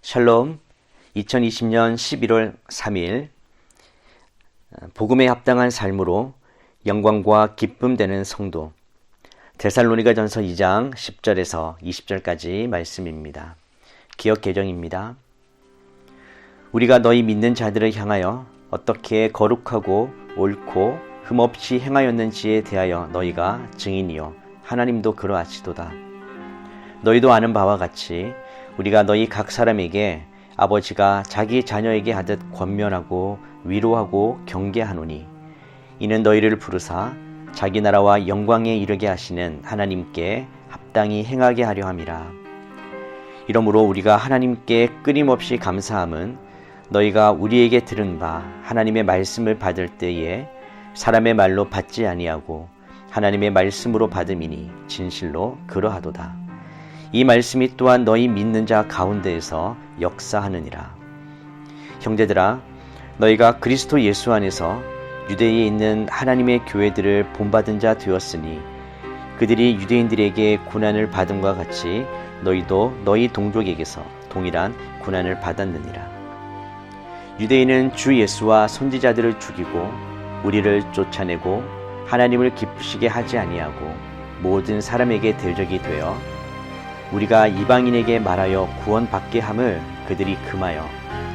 샬롬. 2020년 11월 3일 복음에 합당한 삶으로 영광과 기쁨 되는 성도, 데살로니가전서 2장 10절에서 20절까지 말씀입니다. 기억 개정입니다. 우리가 너희 믿는 자들을 향하여 어떻게 거룩하고 옳고 흠없이 행하였는지에 대하여 너희가 증인이요 하나님도 그러하시도다. 너희도 아는 바와 같이 우리가 너희 각 사람에게 아버지가 자기 자녀에게 하듯 권면하고 위로하고 경계하노니, 이는 너희를 부르사 자기 나라와 영광에 이르게 하시는 하나님께 합당히 행하게 하려 함이라. 이러므로 우리가 하나님께 끊임없이 감사함은 너희가 우리에게 들은 바 하나님의 말씀을 받을 때에 사람의 말로 받지 아니하고 하나님의 말씀으로 받음이니 진실로 그러하도다. 이 말씀이 또한 너희 믿는 자 가운데에서 역사하느니라. 형제들아, 너희가 그리스도 예수 안에서 유대에 있는 하나님의 교회들을 본받은 자 되었으니 그들이 유대인들에게 고난을 받음과 같이 너희도 너희 동족에게서 동일한 고난을 받았느니라. 유대인은 주 예수와 선지자들을 죽이고 우리를 쫓아내고 하나님을 기쁘시게 하지 아니하고 모든 사람에게 대적이 되어 우리가 이방인에게 말하여 구원받게 함을 그들이 금하여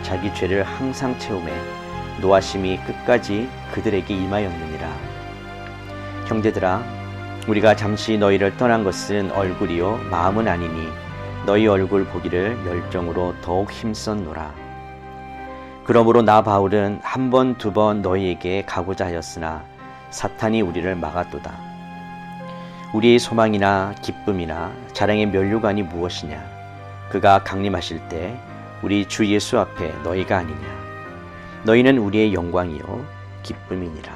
자기 죄를 항상 채우매 노하심이 끝까지 그들에게 임하였느니라. 형제들아, 우리가 잠시 너희를 떠난 것은 얼굴이요 마음은 아니니 너희 얼굴 보기를 열정으로 더욱 힘썼노라. 그러므로 나 바울은 한 번, 두 번 너희에게 가고자 하였으나 사탄이 우리를 막았도다. 우리의 소망이나 기쁨이나 자랑의 면류관이 무엇이냐? 그가 강림하실 때 우리 주 예수 앞에 너희가 아니냐? 너희는 우리의 영광이요 기쁨이니라.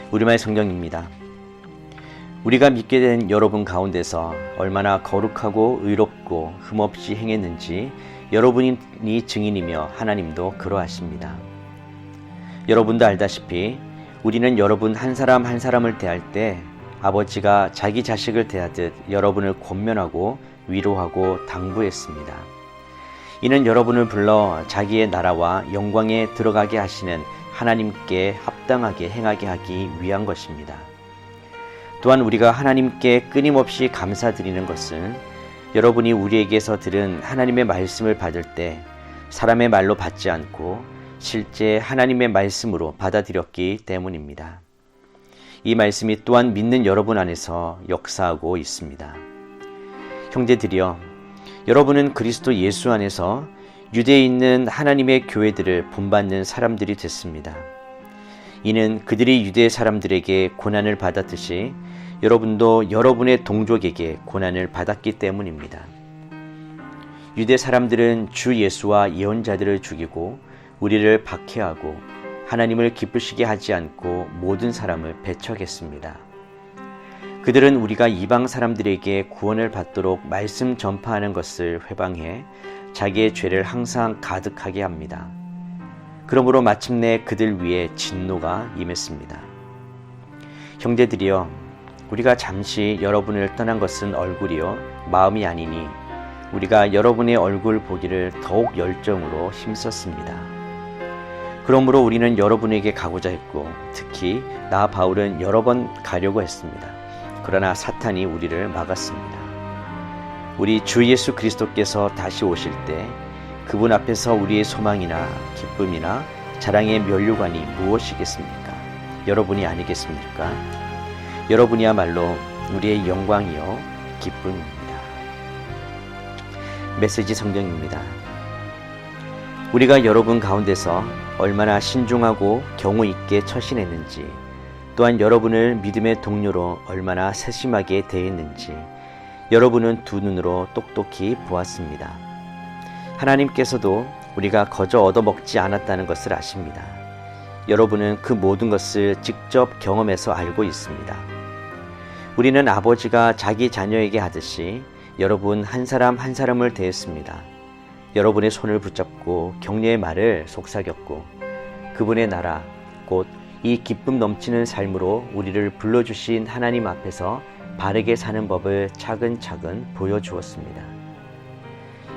우리말 성경입니다. 우리가 믿게 된 여러분 가운데서 얼마나 거룩하고 의롭고 흠없이 행했는지 여러분이 증인이며 하나님도 그러하십니다. 여러분도 알다시피 우리는 여러분 한 사람 한 사람을 대할 때 아버지가 자기 자식을 대하듯 여러분을 권면하고 위로하고 당부했습니다. 이는 여러분을 불러 자기의 나라와 영광에 들어가게 하시는 하나님께 합당하게 행하게 하기 위한 것입니다. 또한 우리가 하나님께 끊임없이 감사드리는 것은 여러분이 우리에게서 들은 하나님의 말씀을 받을 때 사람의 말로 받지 않고 실제 하나님의 말씀으로 받아들였기 때문입니다. 이 말씀이 또한 믿는 여러분 안에서 역사하고 있습니다. 형제들이여, 여러분은 그리스도 예수 안에서 유대에 있는 하나님의 교회들을 본받는 사람들이 됐습니다. 이는 그들이 유대 사람들에게 고난을 받았듯이 여러분도 여러분의 동족에게 고난을 받았기 때문입니다. 유대 사람들은 주 예수와 예언자들을 죽이고 우리를 박해하고 하나님을 기쁘시게 하지 않고 모든 사람을 배척했습니다. 그들은 우리가 이방 사람들에게 구원을 받도록 말씀 전파하는 것을 회방해 자기의 죄를 항상 가득하게 합니다. 그러므로 마침내 그들 위에 진노가 임했습니다. 형제들이여, 우리가 잠시 여러분을 떠난 것은 얼굴이요 마음이 아니니 우리가 여러분의 얼굴 보기를 더욱 열정으로 힘썼습니다. 그러므로 우리는 여러분에게 가고자 했고 특히 나 바울은 여러 번 가려고 했습니다. 그러나 사탄이 우리를 막았습니다. 우리 주 예수 그리스도께서 다시 오실 때 그분 앞에서 우리의 소망이나 기쁨이나 자랑의 면류관이 무엇이겠습니까? 여러분이 아니겠습니까? 여러분이야말로 우리의 영광이요 기쁨입니다. 메시지 성경입니다. 우리가 여러분 가운데서 얼마나 신중하고 경우 있게 처신했는지, 또한 여러분을 믿음의 동료로 얼마나 세심하게 대했는지 여러분은 두 눈으로 똑똑히 보았습니다. 하나님께서도 우리가 거저 얻어먹지 않았다는 것을 아십니다. 여러분은 그 모든 것을 직접 경험해서 알고 있습니다. 우리는 아버지가 자기 자녀에게 하듯이 여러분 한 사람 한 사람을 대했습니다. 여러분의 손을 붙잡고 격려의 말을 속삭였고 그분의 나라 곧 이 기쁨 넘치는 삶으로 우리를 불러주신 하나님 앞에서 바르게 사는 법을 차근차근 보여주었습니다.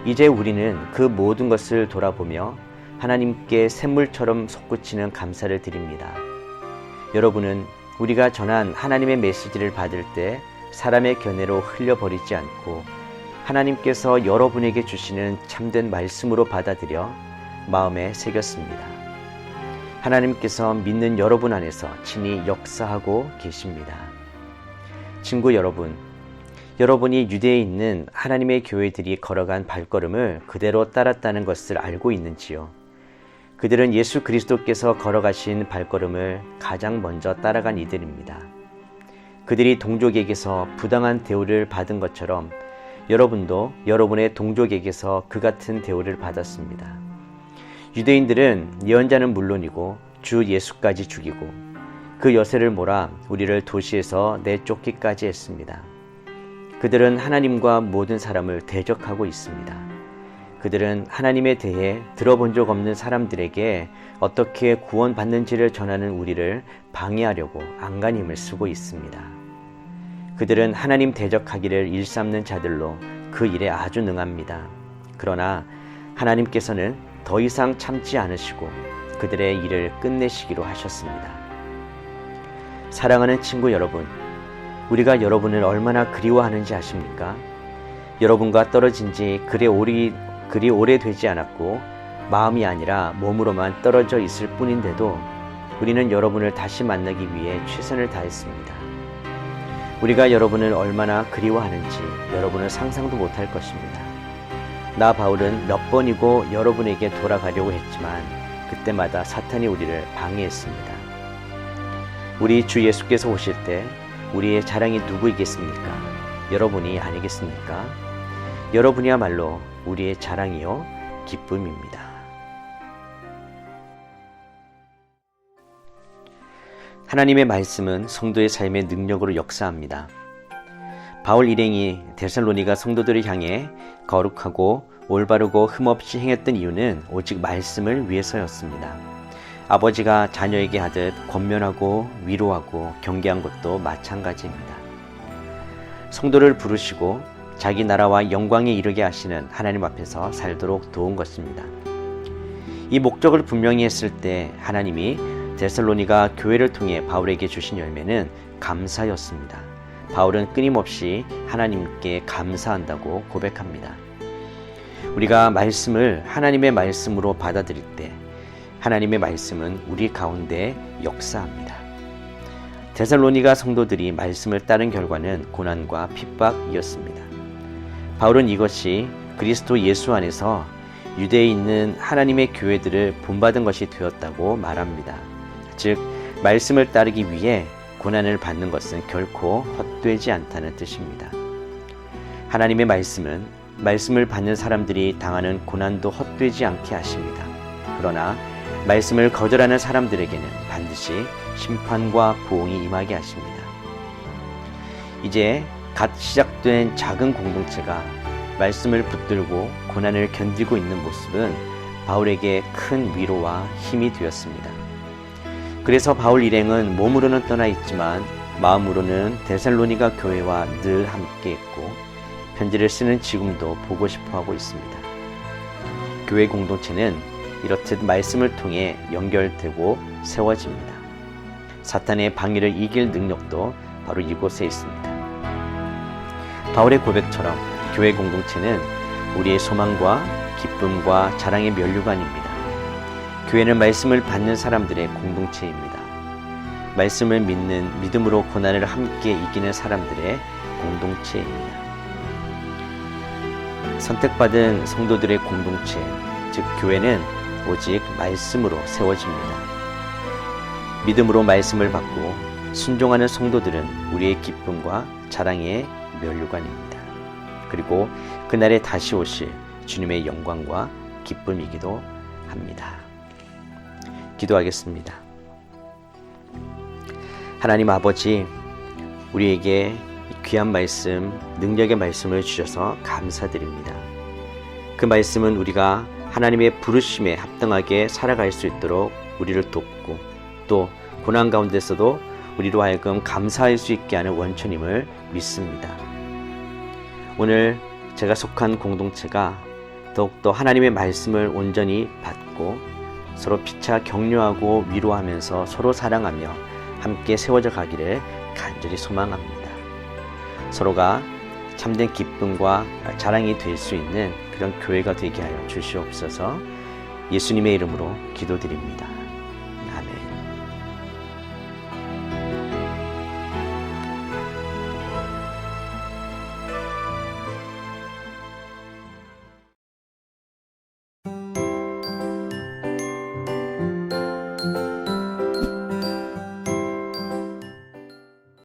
이제 우리는 그 모든 것을 돌아보며 하나님께 샘물처럼 솟구치는 감사를 드립니다. 여러분은 우리가 전한 하나님의 메시지를 받을 때 사람의 견해로 흘려버리지 않고 하나님께서 여러분에게 주시는 참된 말씀으로 받아들여 마음에 새겼습니다. 하나님께서 믿는 여러분 안에서 친히 역사하고 계십니다. 친구 여러분, 여러분이 유대에 있는 하나님의 교회들이 걸어간 발걸음을 그대로 따랐다는 것을 알고 있는지요? 그들은 예수 그리스도께서 걸어가신 발걸음을 가장 먼저 따라간 이들입니다. 그들이 동족에게서 부당한 대우를 받은 것처럼 여러분도 여러분의 동족에게서 그 같은 대우를 받았습니다. 유대인들은 예언자는 물론이고 주 예수까지 죽이고 그 여세를 몰아 우리를 도시에서 내쫓기까지 했습니다. 그들은 하나님과 모든 사람을 대적하고 있습니다. 그들은 하나님에 대해 들어본 적 없는 사람들에게 어떻게 구원받는지를 전하는 우리를 방해하려고 안간 힘을 쓰고 있습니다. 그들은 하나님 대적하기를 일삼는 자들로 그 일에 아주 능합니다. 그러나 하나님께서는 더 이상 참지 않으시고 그들의 일을 끝내시기로 하셨습니다. 사랑하는 친구 여러분, 우리가 여러분을 얼마나 그리워하는지 아십니까? 여러분과 떨어진 지 그리 오래되지 않았고 마음이 아니라 몸으로만 떨어져 있을 뿐인데도 우리는 여러분을 다시 만나기 위해 최선을 다했습니다. 우리가 여러분을 얼마나 그리워하는지 여러분은 상상도 못할 것입니다. 나 바울은 몇 번이고 여러분에게 돌아가려고 했지만 그때마다 사탄이 우리를 방해했습니다. 우리 주 예수께서 오실 때 우리의 자랑이 누구이겠습니까? 여러분이 아니겠습니까? 여러분이야말로 우리의 자랑이요 기쁨입니다. 하나님의 말씀은 성도의 삶의 능력으로 역사합니다. 바울 일행이 데살로니가 성도들을 향해 거룩하고 올바르고 흠없이 행했던 이유는 오직 말씀을 위해서였습니다. 아버지가 자녀에게 하듯 권면하고 위로하고 경계한 것도 마찬가지입니다. 성도를 부르시고 자기 나라와 영광에 이르게 하시는 하나님 앞에서 살도록 도운 것입니다. 이 목적을 분명히 했을 때 하나님이 데살로니가 교회를 통해 바울에게 주신 열매는 감사였습니다. 바울은 끊임없이 하나님께 감사한다고 고백합니다. 우리가 말씀을 하나님의 말씀으로 받아들일 때 하나님의 말씀은 우리 가운데 역사합니다. 데살로니가 성도들이 말씀을 따른 결과는 고난과 핍박이었습니다. 바울은 이것이 그리스도 예수 안에서 유대에 있는 하나님의 교회들을 본받은 것이 되었다고 말합니다. 즉, 말씀을 따르기 위해 고난을 받는 것은 결코 헛되지 않다는 뜻입니다. 하나님의 말씀은 말씀을 받는 사람들이 당하는 고난도 헛되지 않게 하십니다. 그러나 말씀을 거절하는 사람들에게는 반드시 심판과 보응이 임하게 하십니다. 이제 갓 시작된 작은 공동체가 말씀을 붙들고 고난을 견디고 있는 모습은 바울에게 큰 위로와 힘이 되었습니다. 그래서 바울 일행은 몸으로는 떠나 있지만 마음으로는 데살로니가 교회와 늘 함께 있고 편지를 쓰는 지금도 보고 싶어 하고 있습니다. 교회 공동체는 이렇듯 말씀을 통해 연결되고 세워집니다. 사탄의 방해를 이길 능력도 바로 이곳에 있습니다. 바울의 고백처럼 교회 공동체는 우리의 소망과 기쁨과 자랑의 면류관입니다. 교회는 말씀을 받는 사람들의 공동체입니다. 말씀을 믿는 믿음으로 고난을 함께 이기는 사람들의 공동체입니다. 선택받은 성도들의 공동체, 즉 교회는 오직 말씀으로 세워집니다. 믿음으로 말씀을 받고 순종하는 성도들은 우리의 기쁨과 자랑의 면류관입니다. 그리고 그날에 다시 오실 주님의 영광과 기쁨이기도 합니다. 기도하겠습니다. 하나님 아버지, 우리에게 귀한 말씀, 능력의 말씀을 주셔서 감사드립니다. 그 말씀은 우리가 하나님의 부르심에 합당하게 살아갈 수 있도록 우리를 돕고 또 고난 가운데서도 우리로 하여금 감사할 수 있게 하는 원천임을 믿습니다. 오늘 제가 속한 공동체가 더욱더 하나님의 말씀을 온전히 받고 서로 피차 격려하고 위로하면서 서로 사랑하며 함께 세워져 가기를 간절히 소망합니다. 서로가 참된 기쁨과 자랑이 될 수 있는 그런 교회가 되게 하여 주시옵소서. 예수님의 이름으로 기도드립니다.